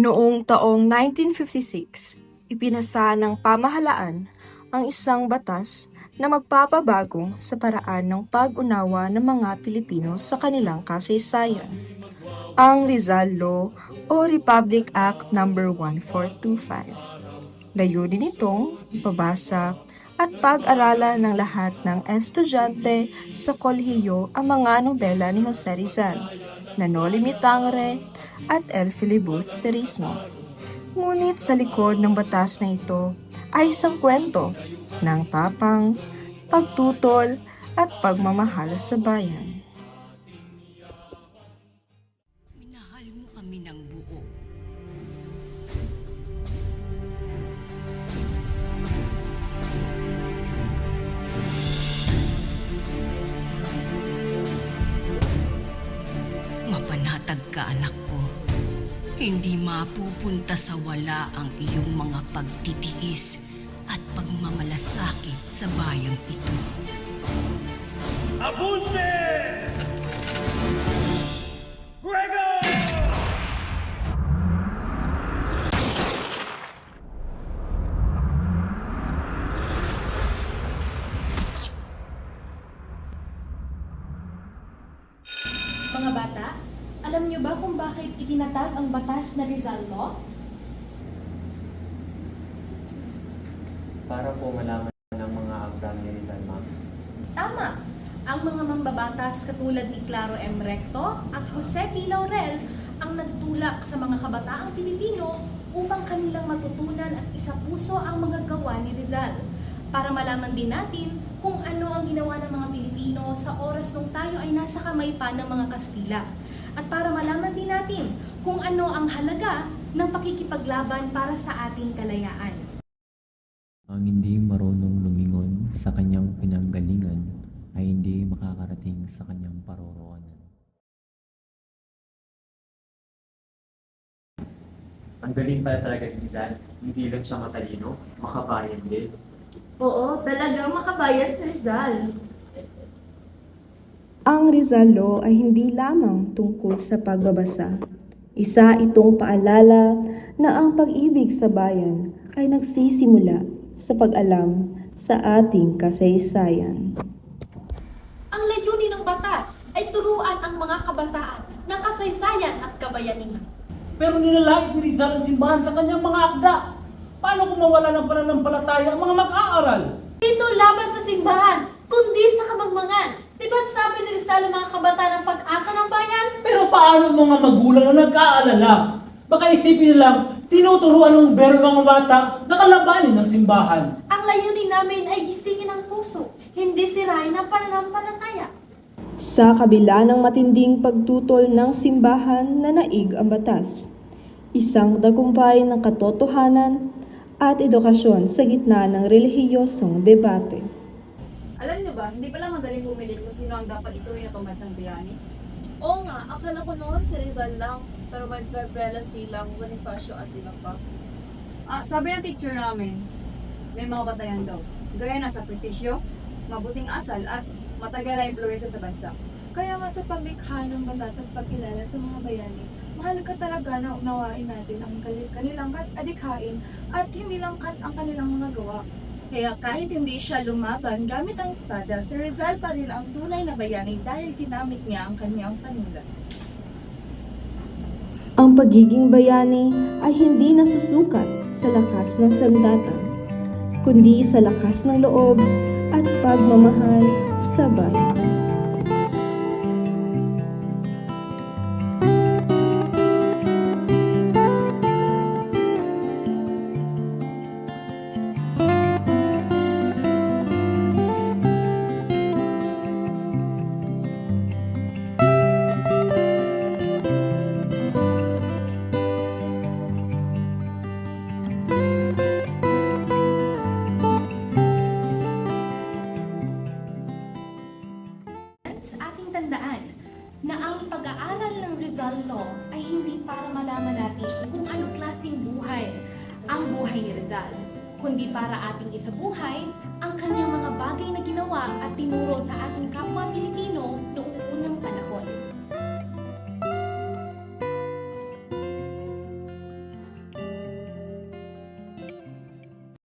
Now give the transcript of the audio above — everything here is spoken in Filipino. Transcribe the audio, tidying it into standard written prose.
Noong taong 1956, ipinasa ng pamahalaan ang isang batas na magpapabago sa paraan ng pag-unawa ng mga Pilipino sa kanilang kasaysayan. Ang Rizal Law o Republic Act No. 1425. Layunin nitong ipabasa at pag-aralan ng lahat ng estudyante sa kolehiyo ang mga nobela ni Jose Rizal, Noli Me Tangere at El Filibusterismo. Ngunit sa likod ng batas na ito ay isang kwento ng tapang, pagtutol at pagmamahal sa bayan. Minahal mo kami ng buo. Mapanatag ka, anak ko. Hindi mapupunta sa wala ang iyong mga pagtitiis at pagmamalasakit sa bayang ito. Abunde! Fuego! Mga bata, alam niyo ba kung bakit itinatag ang batas na Rizal Law? Para po malaman ng mga akdang ni Rizal, ma'am. Tama! Ang mga mambabatas katulad ni Claro M. Recto at Jose P. Laurel ang nagtulak sa mga kabataang Pilipino upang kanilang matutunan at isapuso ang mga gawa ni Rizal. Para malaman din natin kung ano ang ginawa ng mga Pilipino sa oras nung tayo ay nasa kamay pa ng mga Kastila. At para malaman din natin kung ano ang halaga ng pakikipaglaban para sa ating kalayaan. Ang hindi marunong lumingon sa kanyang pinanggalingan ay hindi makakarating sa kanyang paroroonan. Ang galing pala talaga ni Rizal. Hindi lang siya matalino, makabayan din. Oo, talagang makabayad si Rizal. Ang Rizal Law ay hindi lamang tungkol sa pagbabasa. Isa itong paalala na ang pag-ibig sa bayan ay nagsisimula sa pag-alam sa ating kasaysayan. Ang layunin ng batas ay turuan ang mga kabataan ng kasaysayan at kabayanihan. Pero nilalait ni Rizal ang simbahan sa kanyang mga akda. Paano kung mawala ng pananampalataya ang mga mag-aaral? Dito laban sa simbahan, kundi sa kamangmangan. Diba't sabi ni Rizal ang mga kabataan ng pag-asa ng bayan? Pero paano ang mga magulang na nag-aalala? Baka isipin nilang tinuturuan ng gobyerno ng mga bata na kalabanin ng simbahan. Ang layunin namin ay gisingin ang puso, hindi sirain ang pananampalataya. Sa kabila ng matinding pagtutol ng simbahan na naig ang batas, isang tagumpay ng katotohanan at edukasyon sa gitna ng relihiyosong debate. Alam niyo ba, hindi pala madaling pumili kung sino ang dapat ituloy na pambansang bayani? Oo nga, akala ko noon si Rizal lang, pero may Gabriela silang Bonifacio at iba pa. Sabi ng teacher namin, may mga batayan daw. Gaya na sa sakripisyo, mabuting asal at matagal na impluwensya sa bansa. Kaya nga sa paglikha ng batas at pagkilala sa mga bayani, mahalaga talaga na unawain natin ang kanilang adikhain at hindi lang ang kanilang mga gawa. Kaya kahit hindi siya lumaban gamit ang espada, si Rizal pa rin ang tunay na bayani dahil ginamit niya ang kanyang panulat. Ang pagiging bayani ay hindi nasusukat sa lakas ng sandata, kundi sa lakas ng loob at pagmamahal sa bayan. Sa ating tandaan na ang pag-aaral ng Rizal Law ay hindi para malaman natin kung anong klaseng buhay ang buhay ni Rizal, kundi para ating isabuhay ang kanyang mga bagay na ginawa at tinuro sa ating kapwa Pilipino noong